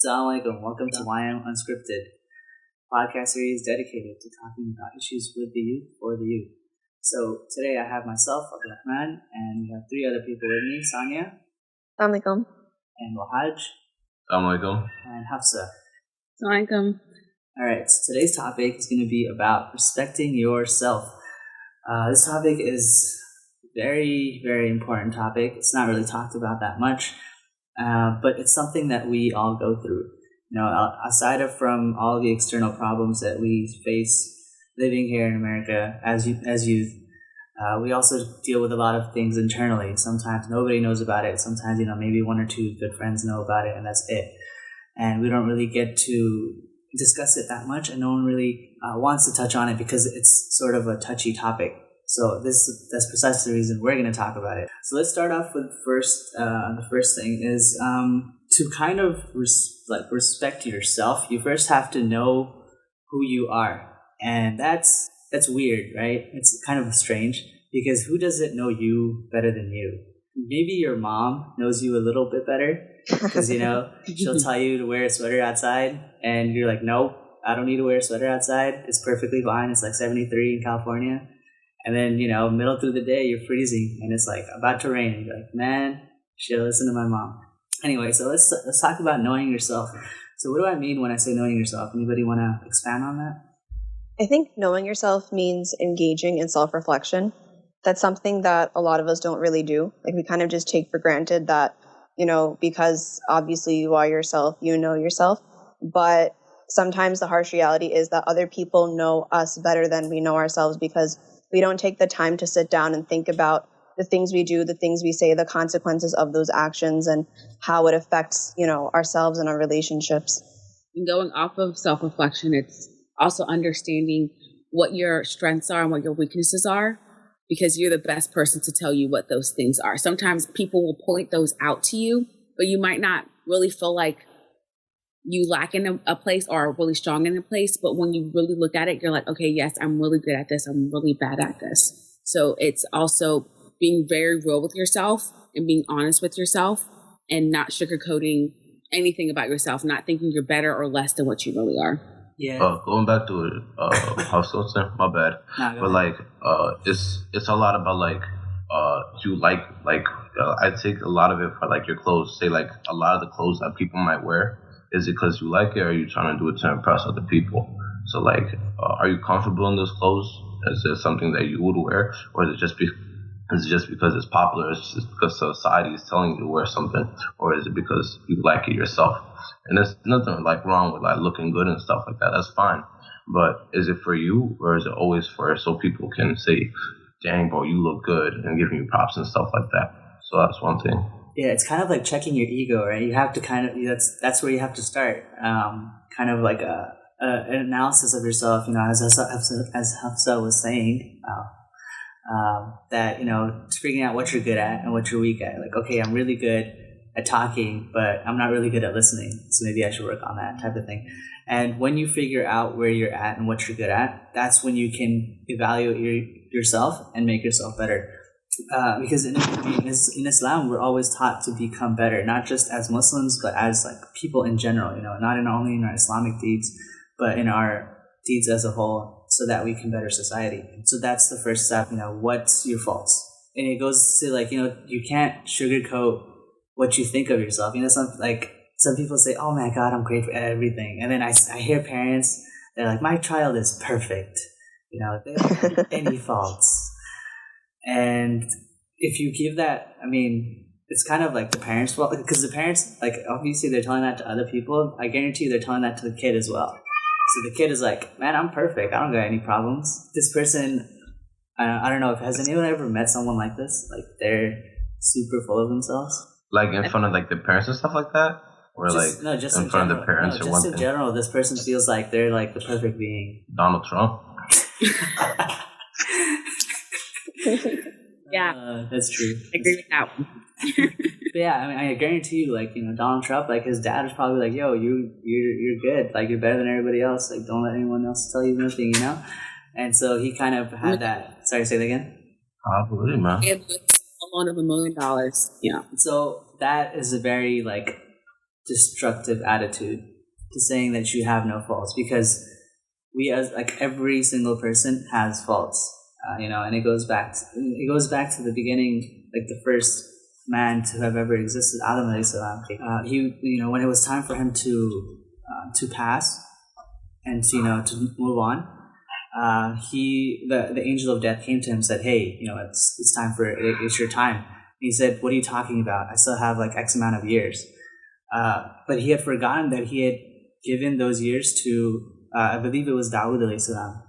Assalamu alaikum. Welcome to YM Unscripted, podcast series dedicated to talking about issues with the youth for the youth. So today I have myself, Abdurrahman, and we have three other people with me, Sanya. Assalamualaikum. And Wahaj. Assalamualaikum. And Hafsa. Assalamualaikum. Alright, so today's topic is going to be about respecting yourself. This topic is very, very important topic. It's not really talked about that much. But it's something that we all go through. You know, aside from all the external problems that we face living here in America as youth, we also deal with a lot of things internally. Sometimes nobody knows about it. Sometimes, maybe one or two good friends know about it, and that's it. And we don't really get to discuss it that much, and no one really wants to touch on it because it's sort of a touchy topic. So that's precisely the reason we're going to talk about it. So let's start off with the first thing is to kind of respect yourself. You first have to know who you are, and that's weird, right? It's kind of strange because who doesn't know you better than you? Maybe your mom knows you a little bit better because she'll tell you to wear a sweater outside, and you're like, nope, I don't need to wear a sweater outside. It's perfectly fine. It's like 73 in California. And then, middle through the day, you're freezing and it's like about to rain. And you're like, man, should listen to my mom. Anyway, so let's talk about knowing yourself. So what do I mean when I say knowing yourself? Anybody want to expand on that? I think knowing yourself means engaging in self-reflection. That's something that a lot of us don't really do. Like we kind of just take for granted that, because obviously you are yourself, you know yourself. But sometimes the harsh reality is that other people know us better than we know ourselves because we don't take the time to sit down and think about the things we do, the things we say, the consequences of those actions, and how it affects, ourselves and our relationships. And going off of self-reflection, it's also understanding what your strengths are and what your weaknesses are, because you're the best person to tell you what those things are. Sometimes people will point those out to you, but you might not really feel like you lack in a place or are really strong in a place. But when you really look at it, you're like, okay, yes, I'm really good at this. I'm really bad at this. So it's also being very real with yourself and being honest with yourself and not sugarcoating anything about yourself, not thinking you're better or less than what you really are. Yeah. Going back to household thing, my bad. It's a lot about I take a lot of it for like your clothes. Say like a lot of the clothes that people might wear. Is it because you like it, or are you trying to do it to impress other people? So, are you comfortable in those clothes? Is it something that you would wear, or is it just because it's popular? Is it just because society is telling you to wear something, or is it because you like it yourself? And there's nothing wrong with looking good and stuff like that. That's fine. But is it for you, or is it always so people can say, "Dang, bro, you look good," and giving you props and stuff like that? So that's one thing. Yeah, it's kind of like checking your ego, right? You have to that's where you have to start. Kind of like an analysis of yourself, as Hafsa was saying, that, figuring out what you're good at and what you're weak at. Like, okay, I'm really good at talking, but I'm not really good at listening. So maybe I should work on that type of thing. And when you figure out where you're at and what you're good at, that's when you can evaluate yourself and make yourself better. Because in Islam, we're always taught to become better, not just as Muslims, but as people in general, not only in our Islamic deeds, but in our deeds as a whole, so that we can better society. So that's the first step, what's your faults? And it goes to you can't sugarcoat what you think of yourself. Some people say, oh my God, I'm great at everything. And then I hear parents, they're like, my child is perfect. They don't have any faults. And if you give that, it's kind of like the parents' fault, because the parents, obviously they're telling that to other people. I guarantee you they're telling that to the kid as well. So the kid is like, man, I'm perfect. I don't got any problems. This person, I don't know, has anyone ever met someone like this? They're super full of themselves? In front of the parents and stuff like that? Or just in front of the parents or one thing? Just in general, this person feels like they're the perfect being. Donald Trump? Yeah, that's true. I agree with that one. But yeah, I guarantee you, Donald Trump, his dad was probably like, "Yo, you're good. You're better than everybody else. Don't let anyone else tell you nothing, And so he kind of had that. Sorry, say that again. Absolutely, man. A loan of $1 million. Yeah. So that is a very destructive attitude to saying that you have no faults, because we, as like every single person, has faults. And it goes back to the beginning, like the first man to have ever existed, Adam alayhi salam. He, when it was time for him to pass and to move on, the angel of death came to him and said, "Hey, it's time it's your time." And he said, "What are you talking about? I still have like X amount of years." But he had forgotten that he had given those years to, I believe it was Dawud alayhi salam.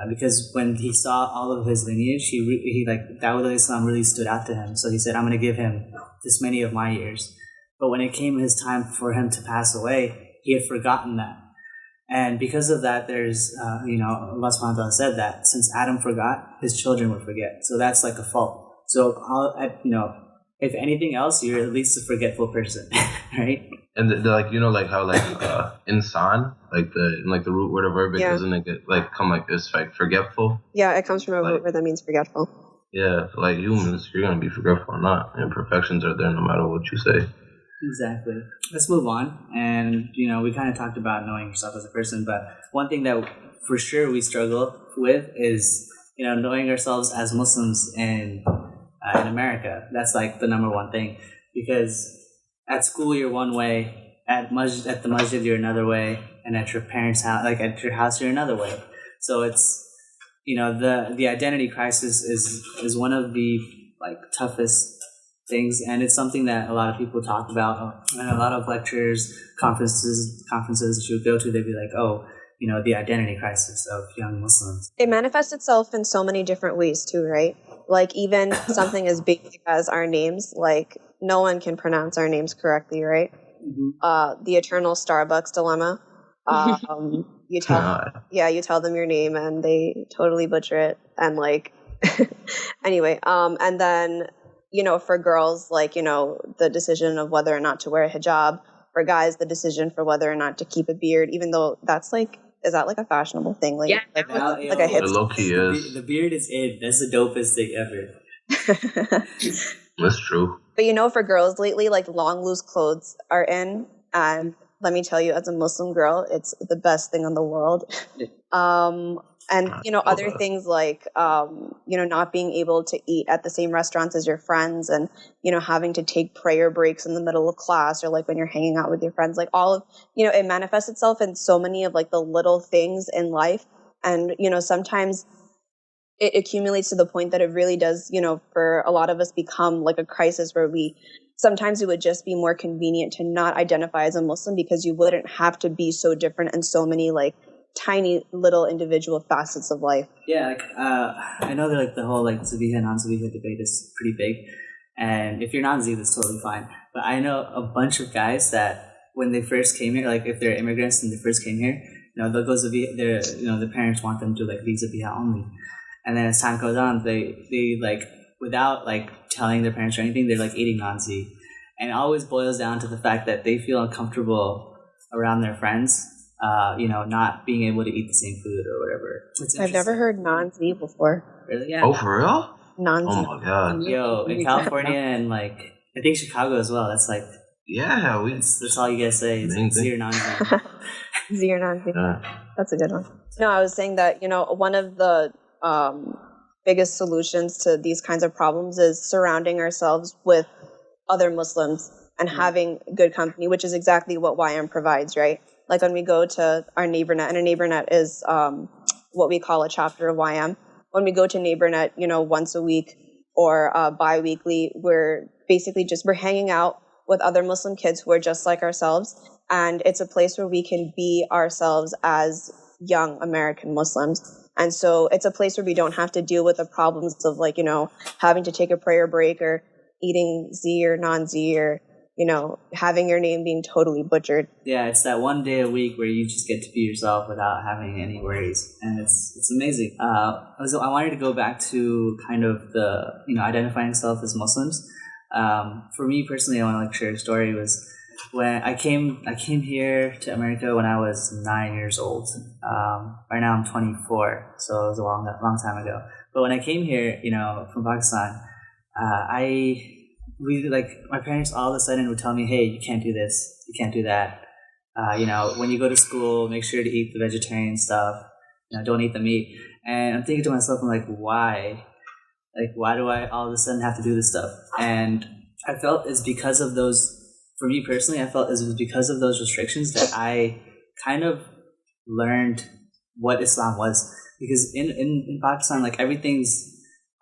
Because when he saw all of his lineage, he Dawud alayhi salam really stood out to him. So he said, "I'm going to give him this many of my years." But when it came his time for him to pass away, he had forgotten that. And because of that, there's, Allah subhanahu wa ta'ala said that since Adam forgot, his children would forget. So that's like a fault. So, if anything else, you're at least a forgetful person, right? And how insan, the root word of verb, doesn't it get come like this, forgetful? Yeah, it comes from a root word that means forgetful. Yeah, so humans, you're gonna be forgetful or not. Imperfections are there no matter what you say. Exactly. Let's move on. And, we kind of talked about knowing yourself as a person, but one thing that for sure we struggle with is, knowing ourselves as Muslims in America. That's like the number one thing, because at school you're one way, at the masjid you're another way, and at your parents' house, at your house you're another way. So it's, the identity crisis is one of the toughest things, and it's something that a lot of people talk about, and a lot of lectures, conferences that you would go to, they'd be like, "Oh, the identity crisis of young Muslims." It manifests itself in so many different ways too, right? Even something as basic as our names, no one can pronounce our names correctly, right? Mm-hmm. The eternal Starbucks dilemma. You tell them your name and they totally butcher it, and anyway, and then for girls, the decision of whether or not to wear a hijab. For guys, the decision for whether or not to keep a beard, even though that's is that a fashionable thing? A hip. It low-key is. The beard is it. That's the dopest thing ever. That's true. But for girls lately, long loose clothes are in, and let me tell you, as a Muslim girl, it's the best thing in the world. And, other things not being able to eat at the same restaurants as your friends, and, having to take prayer breaks in the middle of class, or when you're hanging out with your friends, all of, it manifests itself in so many of the little things in life. And, sometimes it accumulates to the point that it really does, for a lot of us become a crisis where sometimes it would just be more convenient to not identify as a Muslim, because you wouldn't have to be so different in so many tiny little individual facets of life. Yeah, I know that the whole Zabiha non-Zabiha debate is pretty big, and if you're non-Z, that's totally fine. But I know a bunch of guys that when they first came here, if they're immigrants and they first came here, they'll go Zabiha. The parents want them to be Zabiha only, and then as time goes on, they without telling their parents or anything, they're eating non-Z, and it always boils down to the fact that they feel uncomfortable around their friends. Not being able to eat the same food or whatever. I've never heard non-Z before. Really? Yeah. Oh, for real? Non-Z. Oh my god. Yo, in California and I think Chicago as well. That's yeah, that's all you guys say. It's Z or non-Z. Z or non-Z. Yeah. That's a good one. No, I was saying that one of the biggest solutions to these kinds of problems is surrounding ourselves with other Muslims and having good company, which is exactly what YM provides, right? When we go to our NeighborNet, and a NeighborNet is what we call a chapter of YM. When we go to NeighborNet, once a week or bi-weekly, we're basically we're hanging out with other Muslim kids who are just like ourselves. And it's a place where we can be ourselves as young American Muslims. And so it's a place where we don't have to deal with the problems of having to take a prayer break, or eating Z or non-Z, or having your name being totally butchered. Yeah, it's that one day a week where you just get to be yourself without having any worries, and it's amazing. So I wanted to go back to kind of the identifying self as Muslims. For me personally, I want to share a story. Was when I came here to America when I was 9 years old. Right now I'm 24, so it was a long time ago. But when I came here, from Pakistan, my parents all of a sudden would tell me, hey, you can't do this, you can't do that. When you go to school, make sure to eat the vegetarian stuff. Don't eat the meat. And I'm thinking to myself, I'm like, why? Like, why do I all of a sudden have to do this stuff? And I felt it's because of those, for me personally, I felt it was because of those restrictions that I kind of learned what Islam was. Because in Pakistan, like, everything's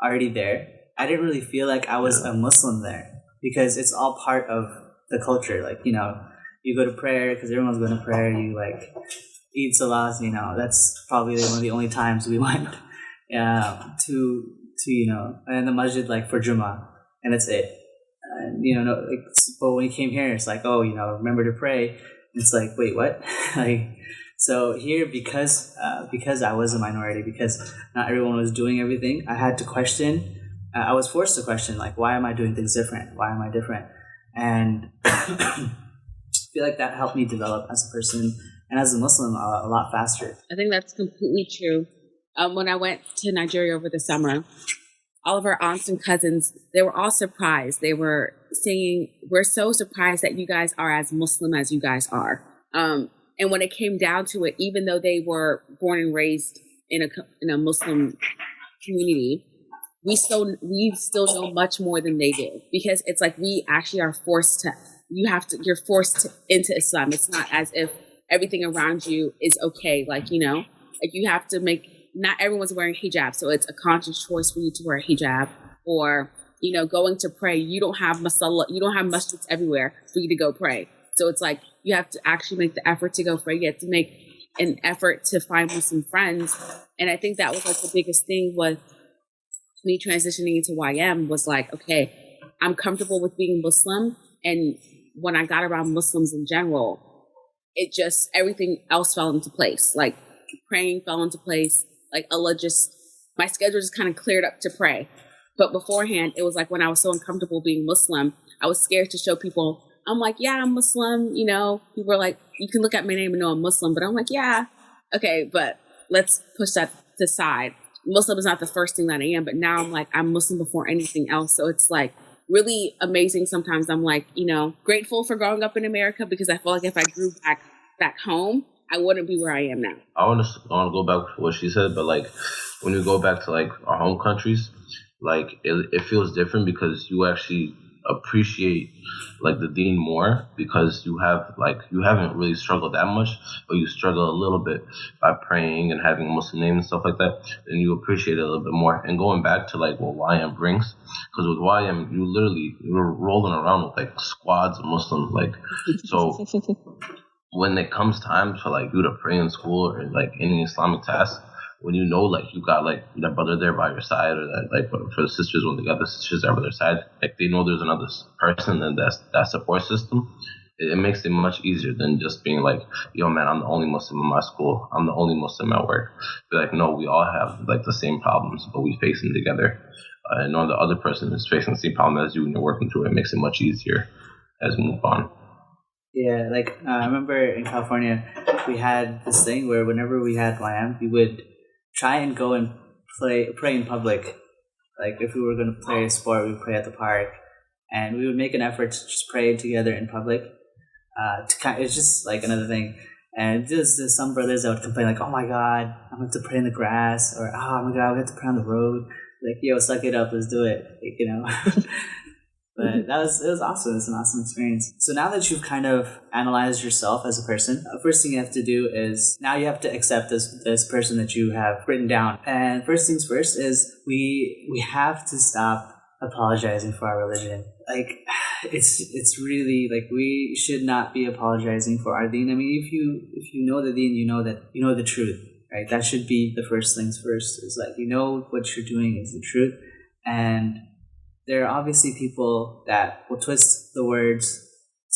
already there. I didn't really feel like I was a Muslim there because it's all part of the culture. Like, you go to prayer because everyone's going to prayer. You like eat salat. That's probably one of the only times we went to and the masjid like for Jummah, and that's it. And but when you came here, it's like, oh, remember to pray. It's like, wait, what? So here, because I was a minority, because not everyone was doing everything, I had to question. I was forced to question, like, why am I doing things different? Why am I different? And I feel like that helped me develop as a person and as a Muslim a lot faster. I think that's completely true. When I went to Nigeria over the summer, all of our aunts and cousins, they were all surprised. They were saying, we're so surprised that you guys are as Muslim as you guys are. And when it came down to it, even though they were born and raised in a Muslim community, we still know much more than they do, because it's like we actually are forced to. You're forced into Islam. It's not as if everything around you is okay. Like you have to make. Not everyone's wearing hijab, so it's a conscious choice for you to wear a hijab. Or going to pray. You don't have masala. You don't have masjids everywhere for you to go pray. So it's like you have to actually make the effort to go pray. You have to make an effort to find Muslim friends. And I think that was like the biggest thing with me transitioning into YM was like, okay, I'm comfortable with being Muslim. And when I got around Muslims in general, it just, everything else fell into place. Like praying fell into place. Like Allah my schedule just kind of cleared up to pray. But beforehand, it was like when I was so uncomfortable being Muslim, I was scared to show people. I'm like, yeah, I'm Muslim. People are like, you can look at my name and know I'm Muslim. But I'm like, yeah, okay, but let's push that to the side. Muslim is not the first thing that I am, but now I'm like, I'm Muslim before anything else. So it's like really amazing. Sometimes I'm like, grateful for growing up in America, because I feel like if I grew back home, I wouldn't be where I am now. I want to go back to what she said, but like when you go back to like our home countries, like it feels different because you actually appreciate like the deen more, because you haven't really struggled that much, but you struggle a little bit by praying and having a Muslim name and stuff like that, then you appreciate it a little bit more. And going back to like what YM brings, because with YM you're rolling around with like squads of Muslims, like so when it comes time for like you to pray in school or like any Islamic task, when like you got like that brother there by your side, or that like for the sisters, when they got the sisters there by their side, like they know there's another person and that support system, it makes it much easier than just being like, yo man, I'm the only Muslim in my school, I'm the only Muslim at work. Be like, no, we all have like the same problems, but we face them together. And knowing the other person is facing the same problem as you and you're working through it makes it much easier as we move on. Yeah, like I remember in California, we had this thing where whenever we had YM, we would try and go and pray in public. Like if we were going to play a sport, we would pray at the park, and we would make an effort to just pray together in public. It's just like another thing. And there's some brothers that would complain like, oh my God, I'm going to pray in the grass, or oh my God, we have to pray on the road. Like, yo, suck it up, let's do it. But it was awesome. It's an awesome experience. So now that you've kind of analyzed yourself as a person, the first thing you have to do is now you have to accept this person that you have written down. And first things first is we have to stop apologizing for our religion. Like it's really like we should not be apologizing for our deen. I mean, if you know the deen, you know the truth, right? That should be the first things first. Is like what you're doing is the truth. And there are obviously people that will twist the words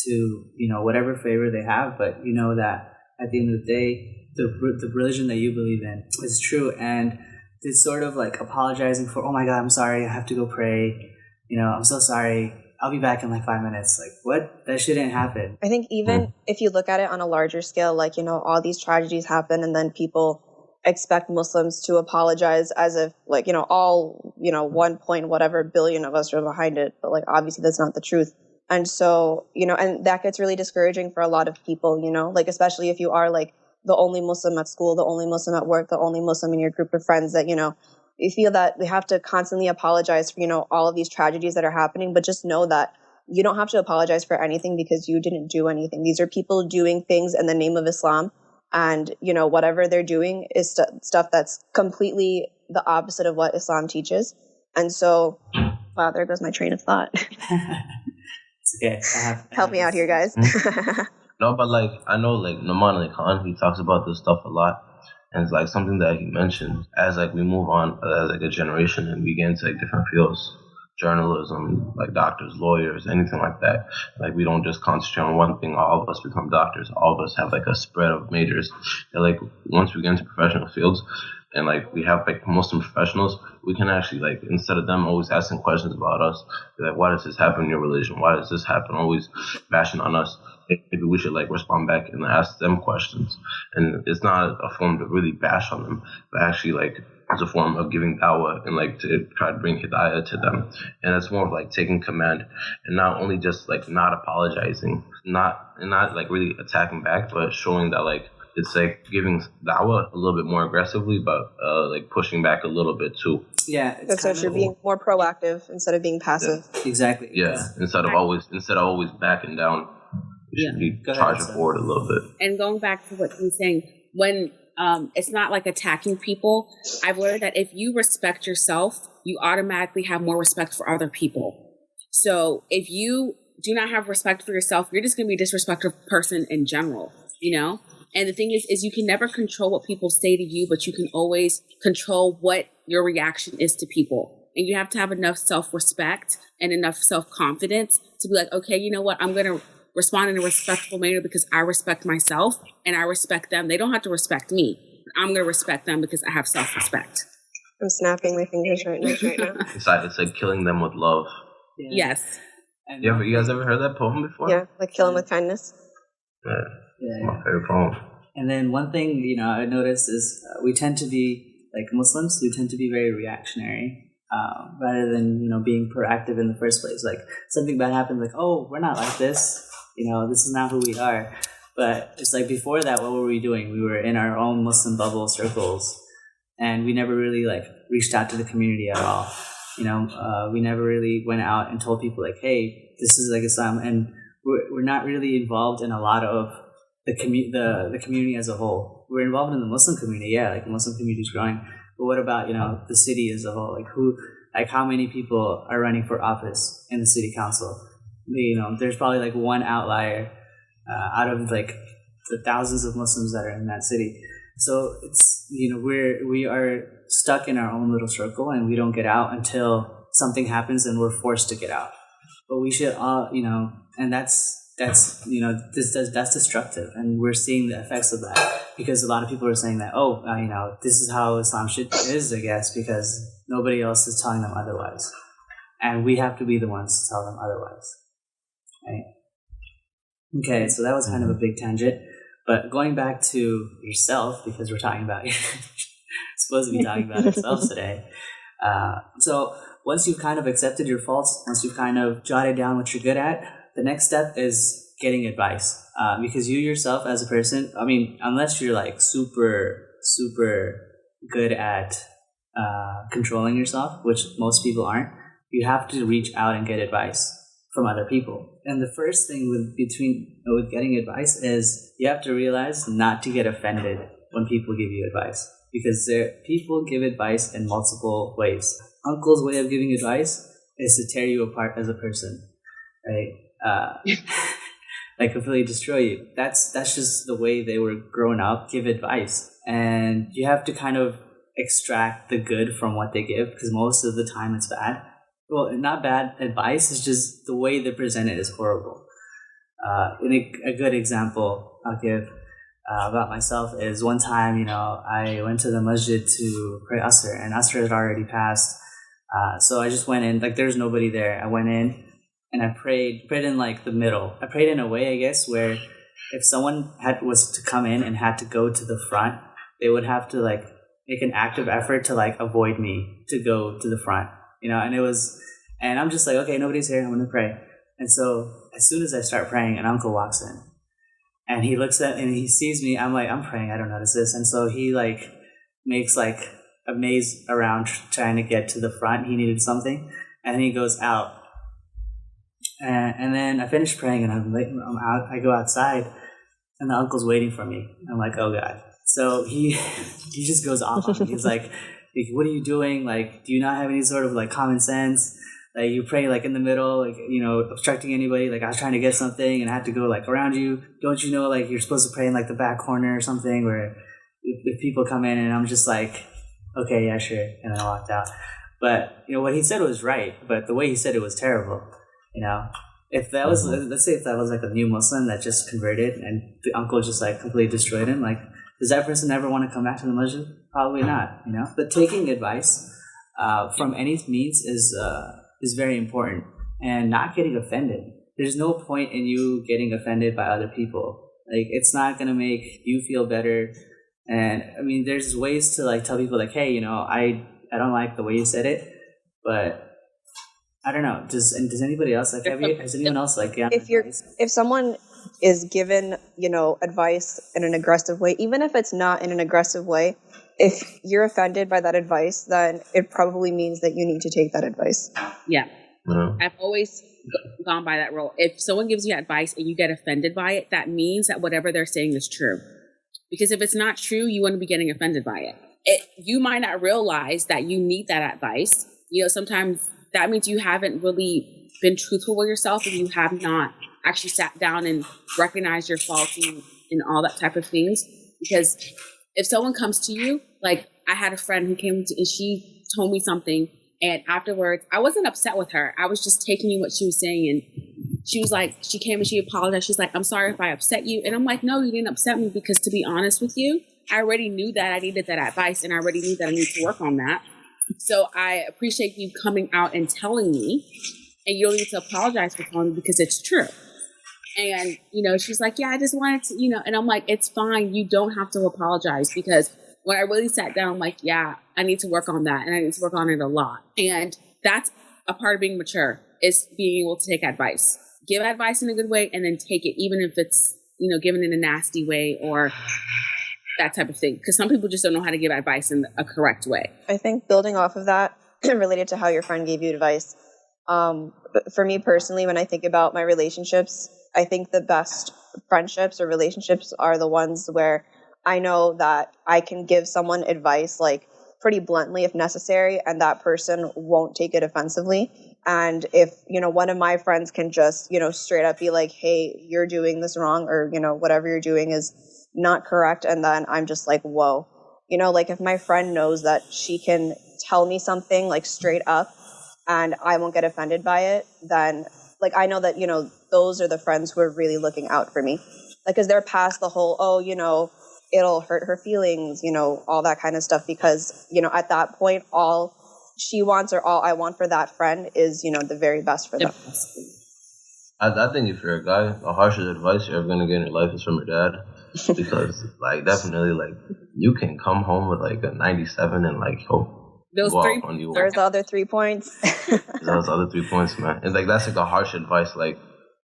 to, whatever favor they have, but you know that at the end of the day, the religion that you believe in is true. And it's sort of like apologizing for, oh my God, I'm sorry, I have to go pray. I'm so sorry. I'll be back in like 5 minutes. Like, what? That shouldn't happen. I think even if you look at it on a larger scale, like, all these tragedies happen and then people expect Muslims to apologize as if like, all, 1 point whatever billion of us are behind it. But like, obviously that's not the truth. And so, and that gets really discouraging for a lot of people, like, especially if you are like the only Muslim at school, the only Muslim at work, the only Muslim in your group of friends that, you feel that we have to constantly apologize for, all of these tragedies that are happening. But just know that you don't have to apologize for anything because you didn't do anything. These are people doing things in the name of Islam. And, whatever they're doing is stuff that's completely the opposite of what Islam teaches. And so, wow, there goes my train of thought. It's okay. Help me out here, guys. No, but like, I know like Naman Ali Khan, he talks about this stuff a lot. And it's like something that he mentioned as like we move on as like a generation and we get into like different fields, journalism, like doctors, lawyers, anything like that. Like we don't just concentrate on one thing. All of us become doctors. All of us have like a spread of majors. And like once we get into professional fields and like we have like Muslim professionals, we can actually like, instead of them always asking questions about us, be like, why does this happen in your religion? Why does this happen? Always bashing on us. Maybe we should like respond back and ask them questions. And it's not a form to really bash on them, but actually like as a form of giving dawah and like to try to bring hidayah to them. And it's more of like taking command and not only just like not apologizing, not like really attacking back, but showing that like it's like giving dawah a little bit more aggressively, but like pushing back a little bit too. Yeah, that's what you're being more proactive instead of being passive. Yeah. Exactly. Yeah, instead of always backing down. You should be charging forward a little bit. And going back to what you were saying, when it's not like attacking people, I've learned that if you respect yourself, you automatically have more respect for other people. So if you do not have respect for yourself, you're just going to be a disrespectful person in general, And the thing is you can never control what people say to you, but you can always control what your reaction is to people. And you have to have enough self-respect and enough self-confidence to be like, okay, you know what, I'm going to respond in a respectful manner because I respect myself and I respect them. They don't have to respect me. I'm going to respect them because I have self-respect. I'm snapping my fingers right now. It's like killing them with love. Yeah. Yes. And You guys ever heard that poem before? Yeah, like kill them with kindness. Yeah. My favorite poem. And then one thing, I noticed is we tend to be, like Muslims, we tend to be very reactionary. Rather than, being proactive in the first place. Like something bad happened, like, oh, we're not like this. This is not who we are. But it's like before that, what were we doing? We were in our own Muslim bubble circles, and we never really like reached out to the community at all. We never really went out and told people like, hey, this is like Islam, and we're not really involved in a lot of the community as a whole. We're involved in the Muslim community, yeah, like the Muslim community is growing. But what about the city as a whole? Like how many people are running for office in the city council? There's probably like one outlier out of like the thousands of Muslims that are in that city. So it's we are stuck in our own little circle, and we don't get out until something happens and we're forced to get out. But we should all and that's destructive, and we're seeing the effects of that because a lot of people are saying that this is how Islam is, I guess, because nobody else is telling them otherwise, and we have to be the ones to tell them otherwise, right? Okay, so that was kind of a big tangent, but going back to yourself, because we're talking about supposed to be talking about ourselves today. So once you've kind of accepted your faults, once you've kind of jotted down what you're good at, the next step is getting advice, because you yourself as a person, unless you're like super, super good at controlling yourself, which most people aren't, you have to reach out and get advice from other people. And the first thing with getting advice is you have to realize not to get offended when people give you advice, because people give advice in multiple ways. Uncle's way of giving advice is to tear you apart as a person, right? Like completely destroy you. That's just the way they were grown up. Give advice, and you have to kind of extract the good from what they give, because most of the time it's bad. Well, not bad advice, it's just the way they present it is horrible. A good example I'll give about myself is one time, I went to the masjid to pray Asr, and Asr had already passed. So I just went in, like there's nobody there. I went in and I prayed in like the middle. I prayed in a way, I guess, where if someone was to come in and had to go to the front, they would have to like make an active effort to like avoid me, to go to the front, you know. And I'm just like, okay, nobody's here, I'm gonna pray. And so as soon as I start praying, an uncle walks in, and he looks at and he sees me. I'm like, I'm praying, I don't notice this. And so he like makes like a maze around trying to get to the front. He needed something, and then he goes out. And then I finish praying, and I'm out. I go outside, and the uncle's waiting for me. I'm like, oh God. So he just goes off on me. He's like, what are you doing? Like, do you not have any sort of like common sense? Like, you pray like in the middle, like, you know, obstructing anybody. Like, I was trying to get something and I had to go like around you. Don't you know, like, you're supposed to pray in like the back corner or something, where if people come in. And I'm just like, okay, yeah, sure. And then I walked out. But, you know, what he said was right, but the way he said it was terrible. You know, if that was, let's say if that was like a new Muslim that just converted and the uncle just like completely destroyed him, like, does that person ever want to come back to the masjid? Probably not, you know. But taking advice from any means is very important, and not getting offended. There's no point in you getting offended by other people. Like, it's not gonna make you feel better. And I mean, there's ways to like tell people like, hey, you know, I don't like the way you said it, but I don't know. Does anybody else like has anyone else like if someone is given, you know, advice in an aggressive way, even if it's not in an aggressive way, if you're offended by that advice, then it probably means that you need to take that advice. Yeah. I've always gone by that rule. If someone gives you advice and you get offended by it, that means that whatever they're saying is true. Because if it's not true, you wouldn't be getting offended by it. You might not realize that you need that advice. You know, sometimes that means you haven't really been truthful with yourself, and you have not actually sat down and recognized your faults and all that type of things. Because if someone comes to you, like I had a friend who came to, and she told me something, and afterwards I wasn't upset with her. I was just taking in what she was saying, and she was like, she came and she apologized. She's like, I'm sorry if I upset you. And I'm like, no, you didn't upset me, because to be honest with you, I already knew that I needed that advice, and I already knew that I needed to work on that. So I appreciate you coming out and telling me, and you don't need to apologize for telling me, because it's true. And, you know, she's like, yeah, I just wanted to, you know, and I'm like, it's fine. You don't have to apologize, because when I really sat down, I'm like, yeah, I need to work on that, and I need to work on it a lot. And that's a part of being mature, is being able to take advice. Give advice in a good way, and then take it, even if it's, you know, given in a nasty way or that type of thing. Because some people just don't know how to give advice in a correct way. I think building off of that, related to how your friend gave you advice, for me personally, when I think about my relationships, I think the best friendships or relationships are the ones where I know that I can give someone advice like pretty bluntly if necessary, and that person won't take it offensively. And if, you know, one of my friends can just, you know, straight up be like, hey, you're doing this wrong, or, you know, whatever you're doing is not correct. And then I'm just like, whoa, you know, like if my friend knows that she can tell me something like straight up and I won't get offended by it, then like I know that, you know, those are the friends who are really looking out for me. Like, because they're past the whole, oh, you know, it'll hurt her feelings, you know, all that kind of stuff. Because, you know, at that point, all she wants or all I want for that friend is, you know, the very best for them. I think if you're a guy, the harshest advice you're ever going to get in your life is from your dad. Because, like, definitely, like, you can come home with, like, a 97 and, like, he'll those go three, off on you. There's the other 3 points. Those other 3 points, man. And, like, that's, like, a harsh advice. Like,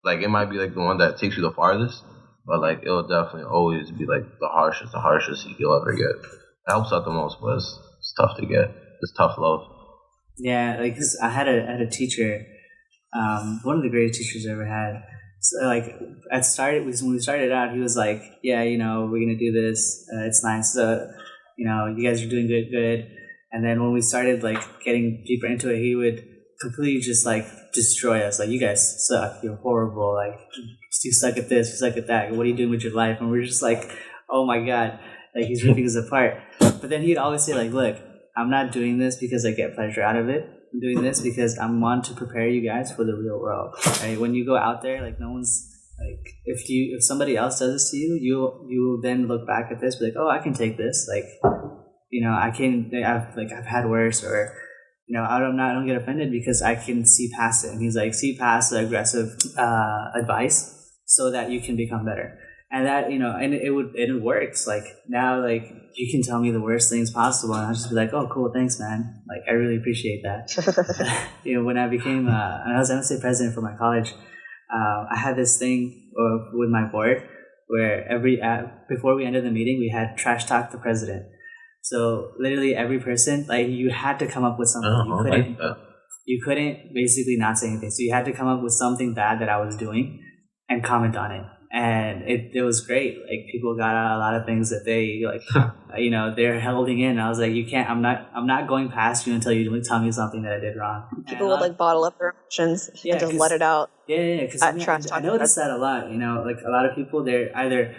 it might be, like, the one that takes you the farthest, but, like, it'll definitely always be, like, the harshest you'll ever get. It helps out the most, but it's tough to get. It's tough love. Yeah, like, 'cause I had a teacher, one of the greatest teachers I ever had. So, like, when we started out, he was like, yeah, you know, we're going to do this. It's nice. You know, you guys are doing good. And then when we started, like, getting deeper into it, he would completely just, like, destroy us. Like, you guys suck. You're horrible. Like, you suck at this. You suck at that. What are you doing with your life? And we're just like, oh, my God. Like, he's ripping us apart. But then he'd always say, like, look, I'm not doing this because I get pleasure out of it. I'm doing this because I want to prepare you guys for the real world. Right? When you go out there, like, no one's like, if somebody else does this to you, you'll then look back at this, be like, oh, I can take this. Like, you know, I've had worse, or, you know, I don't get offended because I can see past it. And he's like, see past the aggressive advice so that you can become better. And that, and it works. Like now, like you can tell me the worst things possible, and I'll just be like, "Oh, cool, thanks, man. Like I really appreciate that." When I became, I was MSA president for my college, I had this thing with my board where before we ended the meeting, we had trash talk the president. So literally every person, like you had to come up with something. You couldn't basically not say anything. So you had to come up with something bad that I was doing and comment on it. And it was great. Like people got out a lot of things that they like, they're holding in. I was like, you can't. I'm not going past you until you tell me something that I did wrong. People would like bottle up their emotions and just let it out. Yeah. Because I noticed that a lot. Like a lot of people, they're either,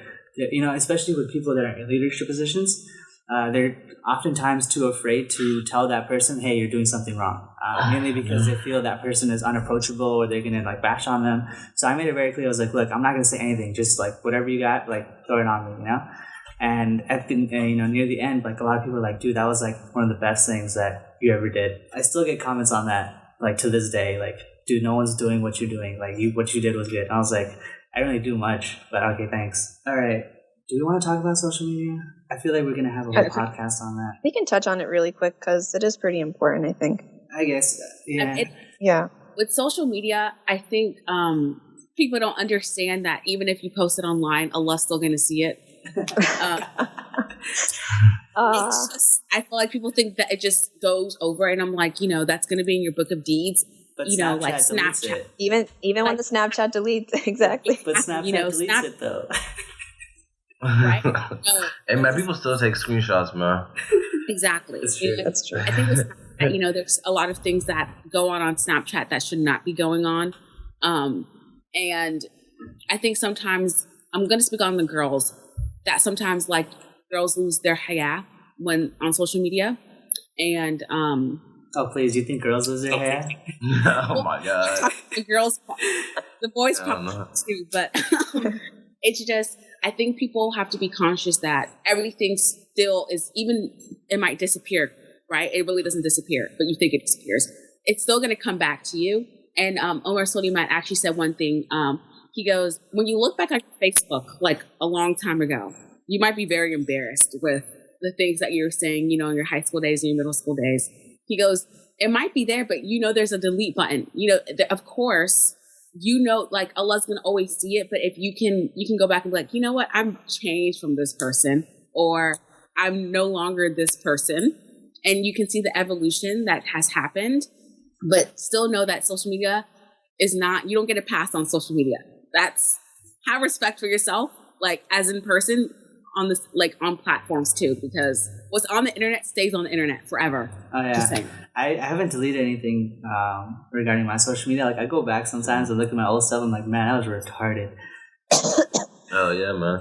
especially with people that are in leadership positions, they're oftentimes too afraid to tell that person, hey, you're doing something wrong. Mainly because they feel that person is unapproachable or they're going to like bash on them. So I made it very clear. I was like, look, I'm not going to say anything. Just like whatever you got, like throw it on me, And at the, near the end, like a lot of people are like, dude, that was like one of the best things that you ever did. I still get comments on that, like to this day, like, dude, no one's doing what you're doing. Like what you did was good. And I was like, I don't really do much, but okay, thanks. All right. Do we want to talk about social media? I feel like we're going to have a whole podcast on that. We can touch on it really quick because it is pretty important, I think. I guess, yeah. Yeah. With social media, I think people don't understand that even if you post it online, Allah's still going to see it. It's just, I feel like people think that it just goes over, and I'm like, that's going to be in your book of deeds. But like Snapchat. Even when the Snapchat deletes, exactly. But Snapchat deletes it though. Right? Hey man, people still take screenshots, man. Exactly. That's true. I think with Snapchat, there's a lot of things that go on Snapchat that should not be going on. And I think sometimes, I'm going to speak on the girls, that sometimes like girls lose their haya when on social media. And oh please, you think girls lose their hair? Oh my god. The boys probably too, but it's just, I think people have to be conscious that everything still is, even it might disappear, right? It really doesn't disappear, but you think it disappears. It's still going to come back to you. And Omar Soliman actually said one thing. He goes, when you look back at Facebook, like a long time ago, you might be very embarrassed with the things that you're saying, in your high school days and your middle school days. He goes, it might be there, but there's a delete button. Of course, like Allah's going to always see it. But if you can go back and be like, you know what, I'm changed from this person, or I'm no longer this person. And you can see the evolution that has happened, but still know that social media is not, you don't get a pass on social media. That's, have respect for yourself, like as in person on this, like on platforms too, because what's on the internet stays on the internet forever. Oh yeah. Just saying. I haven't deleted anything regarding my social media. Like I go back sometimes and look at my old stuff. I'm like, man, I was retarded. Oh yeah, man.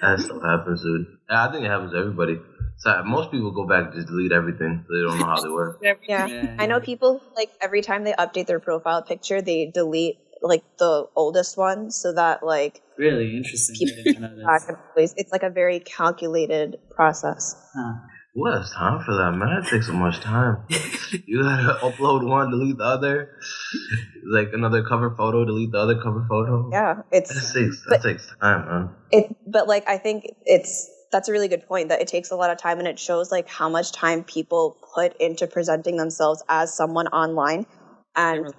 That stuff happens, dude. I think it happens to everybody. So most people go back and just delete everything. So they don't know how they were. Yeah. I know people, like every time they update their profile picture, they delete like the oldest one so that like really interesting. It's like a very calculated process. Huh. Who has time for that, man? It takes so much time. You gotta upload one, delete the other. Like another cover photo, delete the other cover photo. Yeah, that takes time, man. But like I think that's a really good point, that it takes a lot of time, and it shows like how much time people put into presenting themselves as someone online, and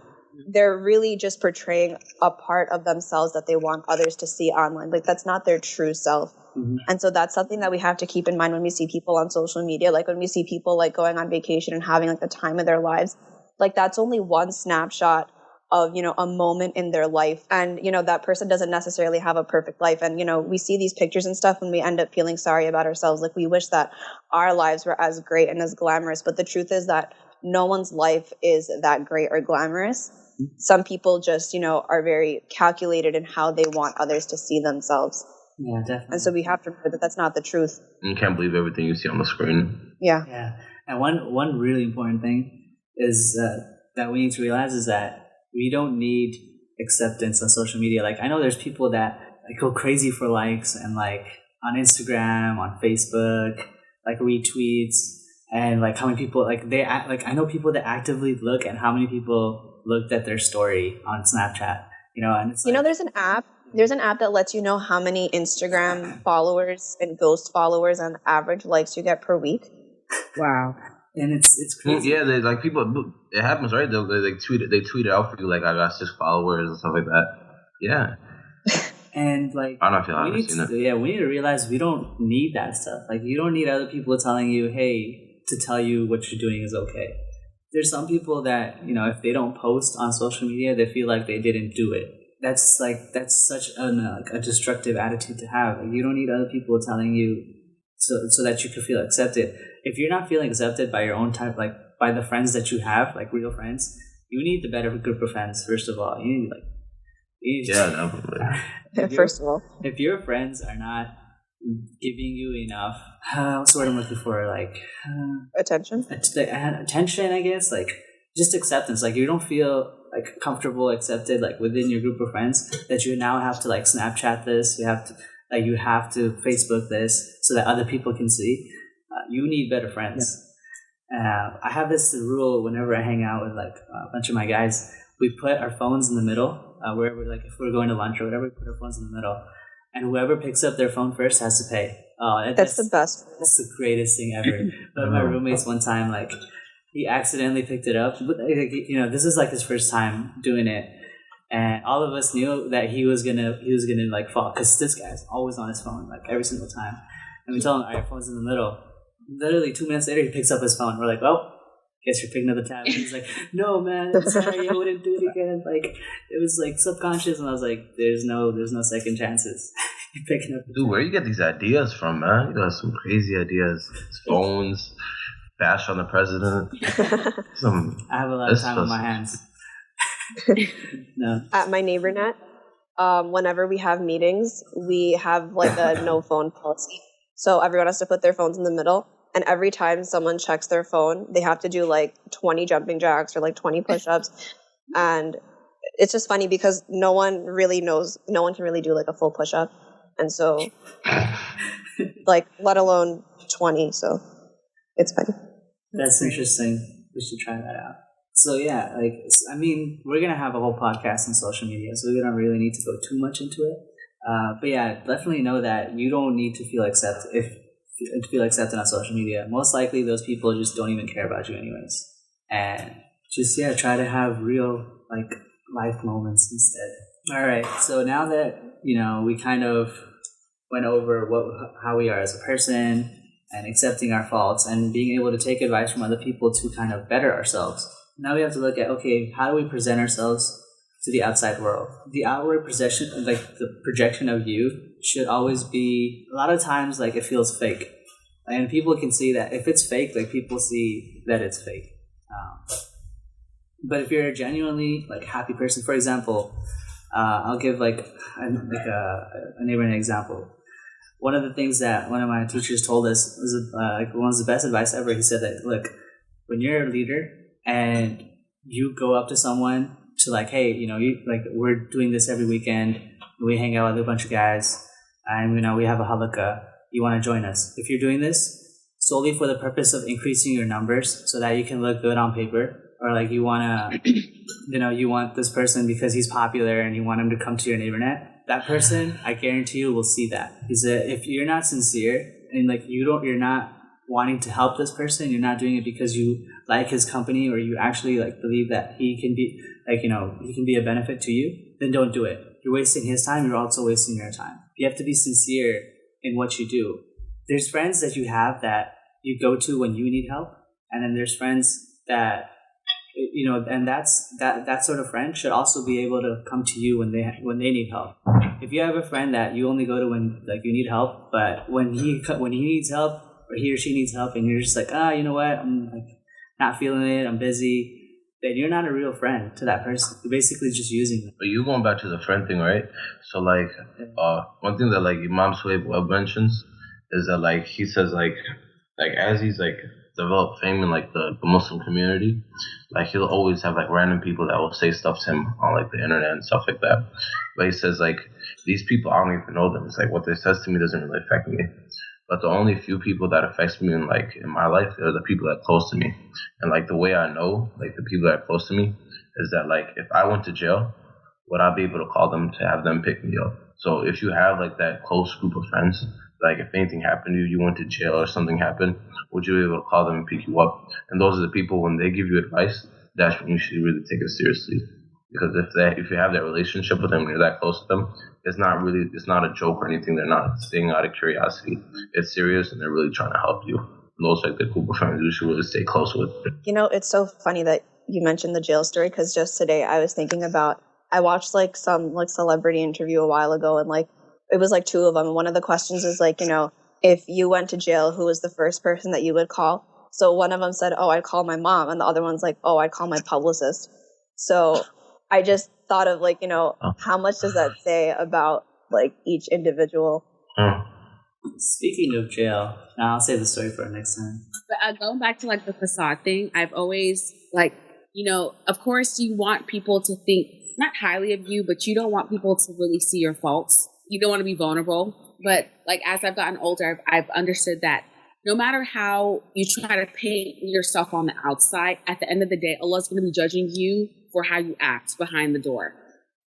they're really just portraying a part of themselves that they want others to see online. Like that's not their true self. Mm-hmm. And so that's something that we have to keep in mind when we see people on social media. Like when we see people like going on vacation and having like the time of their lives, like that's only one snapshot of, a moment in their life. And, that person doesn't necessarily have a perfect life. And, we see these pictures and stuff and we end up feeling sorry about ourselves. Like we wish that our lives were as great and as glamorous. But the truth is that no one's life is that great or glamorous. Some people just, are very calculated in how they want others to see themselves. Yeah, definitely. And so we have to remember that that's not the truth. You can't believe everything you see on the screen. Yeah. Yeah. And one really important thing is that we need to realize is that we don't need acceptance on social media. Like I know there's people that like go crazy for likes and like on Instagram, on Facebook, like retweets, and like how many people I know people that actively look at how many people looked at their story on Snapchat. And it's there's an app There's an app that lets you know how many Instagram followers and ghost followers and average likes you get per week. Wow. And it's crazy. Yeah, they like people. It happens, right? They tweet it. They tweet it out for you, like I got 6 followers and stuff like that. Yeah. And like, I don't know if y'all have seen it. Yeah, we need to realize we don't need that stuff. Like, you don't need other people telling you, "Hey," to tell you what you're doing is okay. There's some people that, you know, if they don't post on social media, they feel like they didn't do it. That's such a destructive attitude to have. Like, you don't need other people telling you so that you can feel accepted. If you're not feeling accepted by your own type, like by the friends that you have, like real friends, you need the better group of friends. First of all, you need definitely. First of all, if your friends are not giving you enough, what's the word I'm looking for? Like attention, attention, I guess. Like just acceptance. Like you don't feel like comfortable, accepted, like within your group of friends, that you now have to like Snapchat this. You have to Facebook this so that other people can see. You need better friends. Yeah. I have this rule whenever I hang out with like a bunch of my guys. We put our phones in the middle, wherever, like if we're going to lunch or whatever, we put our phones in the middle. And whoever picks up their phone first has to pay. That's the best. That's the greatest thing ever. One of my roommates one time, like, he accidentally picked it up. But, you know, this is like his first time doing it. And all of us knew that he was gonna like fall, because this guy's always on his phone, like every single time. And we told him, all right, phone's in the middle. Literally 2 minutes later, he picks up his phone. We're like, well, guess you're picking up the tab. And he's like, no, man, I'm sorry, I wouldn't do it again. Like, it was like subconscious, and I was like, there's no second chances. You're picking up the Dude, where you get these ideas from, man? You got some crazy ideas. Phones, bash on the president. I have a lot of time on my hands. No. At my neighbor net, whenever we have meetings, we have like a no phone policy. So everyone has to put their phones in the middle. And every time someone checks their phone, they have to do like 20 jumping jacks or like 20 push-ups. And it's just funny because no one can really do like a full push-up. And so, like, let alone 20. So it's funny. That's interesting. We should try that out. So yeah, like, I mean, we're going to have a whole podcast on social media, so we don't really need to go too much into it. But yeah, definitely know that you don't need to feel accepted on social media. Most likely those people just don't even care about you anyways. And just, yeah, try to have real, like, life moments instead. All right, so now that, you know, we kind of went over how we are as a person and accepting our faults and being able to take advice from other people to kind of better ourselves. Now we have to look at, okay, how do we present ourselves to the outside world? The outward projection, like the projection of you, should always be, a lot of times, like, it feels fake. And people can see that. If it's fake, like, people see that it's fake. But if you're a genuinely, like, happy person, for example, I'll give like a neighboring example. One of the things that one of my teachers told us was like one of the best advice ever. He said that, look, when you're a leader and you go up to someone to like, hey, you know, we're doing this every weekend. We hang out with a bunch of guys, and you know, we have a halakha. You want to join us? If you're doing this solely for the purpose of increasing your numbers so that you can look good on paper, or like you want to, you know, you want this person because he's popular and you want him to come to your neighbor net, that person, I guarantee you, will see that. If you're not sincere and like you're not wanting to help this person, you're not doing it because you like his company or you actually like believe that he can be like, you know, he can be a benefit to you, then don't do it. You're wasting his time. You're also wasting your time. You have to be sincere in what you do. There's friends that you have that you go to when you need help, and then there's friends that, you know, and that sort of friend should also be able to come to you when they need help. If you have a friend that you only go to when like you need help, but when he needs help or he or she needs help, and you're just like, you know what, I'm like not feeling it, I'm busy, then you're not a real friend to that person. You're basically just using them. But you going back to the friend thing, right? So like, one thing that like Imam Suhaib Webb mentions is that like he says like as he's like developed fame in like the Muslim community, like he'll always have like random people that will say stuff to him on like the internet and stuff like that. But he says like these people, I don't even know them. It's like what they says to me doesn't really affect me. But the only few people that affects me in my life are the people that are close to me. And like the way I know like the people that are close to me is that like if I went to jail, would I be able to call them to have them pick me up? So if you have like that close group of friends, like if anything happened to you, you went to jail or something happened, would you be able to call them and pick you up? And those are the people, when they give you advice, that's when you should really take it seriously. Because if you have that relationship with them, and you're that close to them, it's not a joke or anything. They're not saying out of curiosity. It's serious, and they're really trying to help you. And those are like the group of friends you should really stay close with. You know, it's so funny that you mentioned the jail story, because just today I was thinking about, I watched like some like celebrity interview a while ago, and like it was like two of them. And one of the questions is like, you know, if you went to jail, who was the first person that you would call? So one of them said, oh, I'd call my mom. And the other one's like, oh, I'd call my publicist. So I just thought of like, you know, how much does that say about like each individual? Speaking of jail, now I'll save the story for next time. But going back to like the facade thing, I've always like, you know, of course you want people to think not highly of you, but you don't want people to really see your faults. You don't want to be vulnerable. But like as I've gotten older, I've understood that no matter how you try to paint yourself on the outside, at the end of the day, Allah's going to be judging you for how you act behind the door.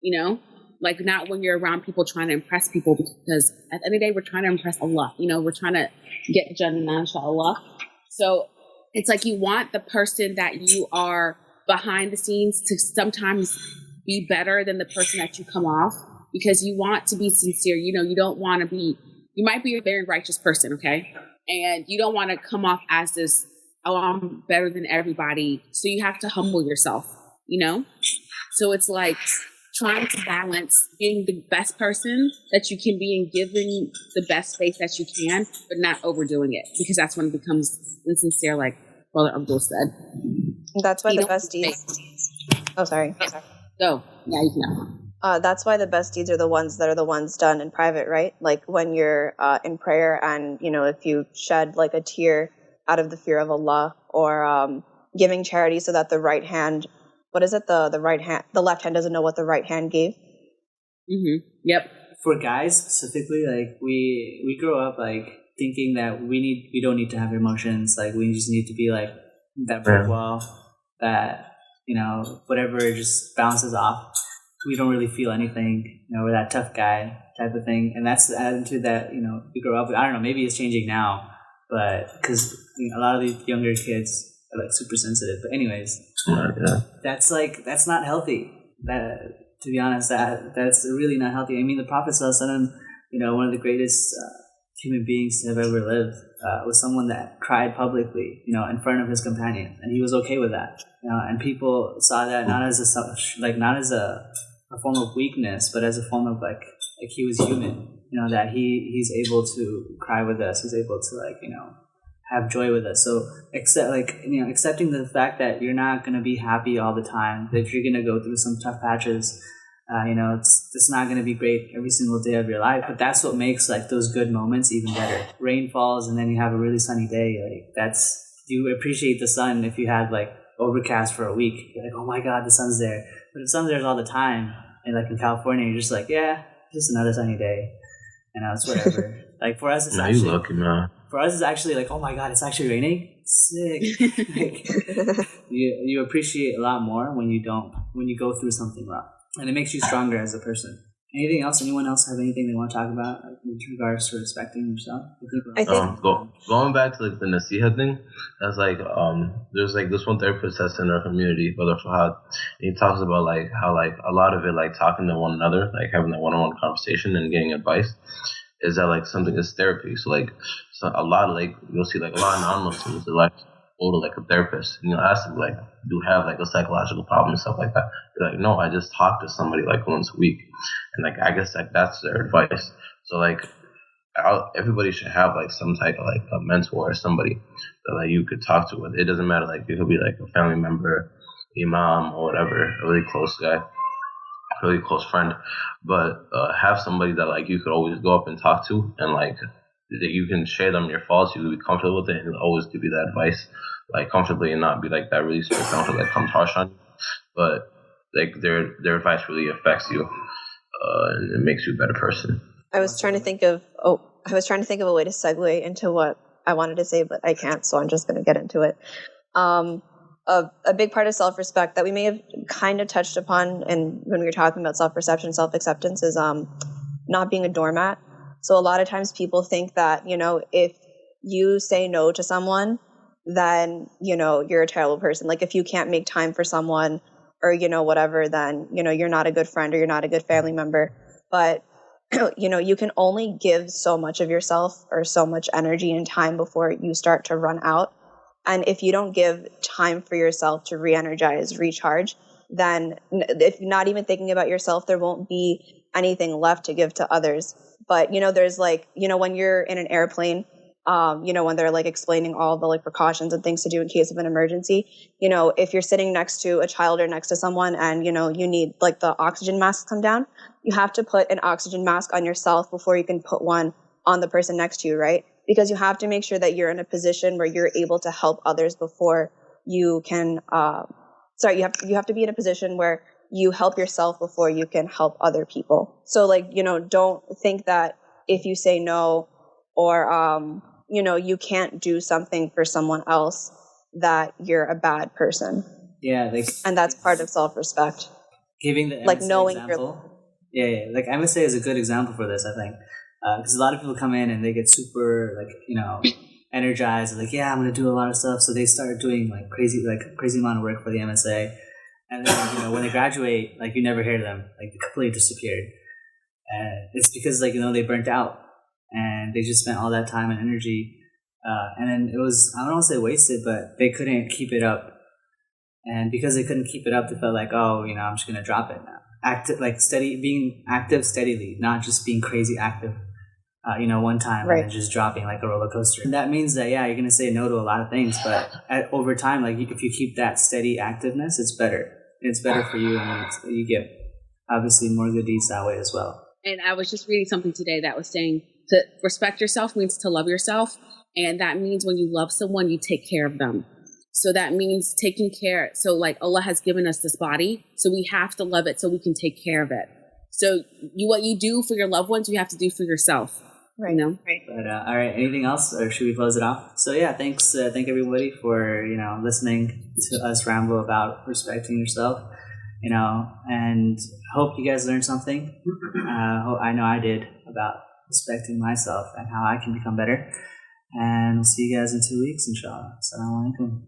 You know, like not when you're around people trying to impress people, because at the end of the day, we're trying to impress Allah. You know, we're trying to get Jannah, inshallah. So it's like you want the person that you are behind the scenes to sometimes be better than the person that you come off, because you want to be sincere. You know, you don't want to be, you might be a very righteous person, okay? And you don't want to come off as this, oh, I'm better than everybody. So you have to humble yourself, you know? So it's like trying to balance being the best person that you can be and giving the best space that you can, but not overdoing it, because that's when it becomes insincere, like Brother Abdul said. That's why the best deeds... Oh, sorry. Go. Yeah, you can. That's why the best deeds are the ones done in private, right? Like when you're in prayer, and, you know, if you shed like a tear out of the fear of Allah, or giving charity so that the right hand... What is it? The right hand, the left hand doesn't know what the right hand gave. Mm-hmm. Yep. For guys specifically, like we grow up like thinking that we don't need to have emotions. Like we just need to be like that brick wall that, you know, whatever just bounces off. We don't really feel anything. You know, we're that tough guy type of thing, and that's the attitude that, you know, we grow up with. I don't know, maybe it's changing now, but because, you know, a lot of these younger kids are like super sensitive. But anyways. Yeah. That's not healthy. To be honest, that's really not healthy. I mean, the Prophet ﷺ, you know, one of the greatest human beings to have ever lived, was someone that cried publicly, you know, in front of his companion, and he was okay with that. You know, and people saw that not as a form of weakness, but as a form of like he was human. You know, that he's able to cry with us. He's able to, like, you know, have joy with us. So accepting the fact that you're not going to be happy all the time, that you're going to go through some tough patches. You know, it's not going to be great every single day of your life, but that's what makes like those good moments even better. Rain falls and then you have a really sunny day. Like you appreciate the sun. If you had like overcast for a week, you're like, oh my God, the sun's there. But the sun's there all the time. And like in California, you're just like, yeah, just another sunny day. You know, it's whatever. Like for us, it's actually, you lucky, man. For us, it's actually like, oh my God, it's actually raining. Sick. Like, you appreciate a lot more when you go through something rough, and it makes you stronger as a person. Anything else? Anyone else have anything they want to talk about, like, in regards to respecting yourself? I think going back to like the nasiha thing, that's like there's like this one therapist that's in our community, Brother Fahad. He talks about like how like a lot of it, like talking to one another, like having that one-on-one conversation and getting advice, is that like something is therapy. So like a lot of like you'll see like a lot of non-Muslims that like go to like a therapist and you'll ask them like, do you have like a psychological problem and stuff like that? They're like, no, I just talk to somebody like once a week. And like I guess like that's their advice. So like everybody should have like some type of like a mentor or somebody that like you could talk to. It doesn't matter, like it could be like a family member, imam, or whatever, a really close guy, really close friend, but have somebody that like you could always go up and talk to, and like that you can share them your faults, you can be comfortable with it, and he'll always give you that advice like comfortably, and not be like that really strict counselor that comes harsh on you. But like their advice really affects you, and it makes you a better person. I was trying to think of a way to segue into what I wanted to say, but I can't, so I'm just going to get into it. A big part of self-respect that we may have kind of touched upon, and when we were talking about self-perception, self-acceptance, is not being a doormat. So a lot of times people think that, you know, if you say no to someone, then, you know, you're a terrible person. Like if you can't make time for someone or, you know, whatever, then, you know, you're not a good friend or you're not a good family member. But, you know, you can only give so much of yourself or so much energy and time before you start to run out. And if you don't give time for yourself to re-energize, recharge, then if you're not even thinking about yourself, there won't be anything left to give to others. But, you know, there's like, you know, when you're in an airplane, you know, when they're like explaining all the like precautions and things to do in case of an emergency, you know, if you're sitting next to a child or next to someone and, you know, you need like the oxygen mask come down, you have to put an oxygen mask on yourself before you can put one on the person next to you, right? Because you have to make sure that you're in a position where you're able to help others before you can, you have to be in a position where you help yourself before you can help other people. So like, you know, don't think that if you say no or, you know, you can't do something for someone else that you're a bad person. Yeah, like, and that's part of self-respect. Giving the MSA like knowing example. Yeah, like MSA is a good example for this, I think, because a lot of people come in and they get super like, you know, energized and like, yeah, I'm gonna do a lot of stuff. So they start doing like crazy amount of work for the MSA, and then, you know, when they graduate, like you never hear them, like they completely disappeared. And it's because, like, you know, they burnt out and they just spent all that time and energy, and then it was, I don't want to say wasted, but they couldn't keep it up. And because they couldn't keep it up, they felt like, oh, you know, I'm just gonna drop it now. Being active steadily, not just being crazy active, you know, one time Right. and then just dropping like a roller coaster. And that means that, yeah, you're gonna say no to a lot of things, but over time, like if you keep that steady activeness, it's better. It's better for you, and you get obviously more good deeds that way as well. And I was just reading something today that was saying to respect yourself means to love yourself. And that means when you love someone, you take care of them. So that means taking care. So like Allah has given us this body, so we have to love it so we can take care of it. So what you do for your loved ones, you have to do for yourself. Right. You know? Right. But all right, anything else, or should we close it off? So yeah, thanks, thank everybody for, you know, listening to us ramble about respecting yourself, you know, and hope you guys learned something. I know I did, about respecting myself and how I can become better. And we'll see you guys in 2 weeks, inshallah. Assalamu alaikum.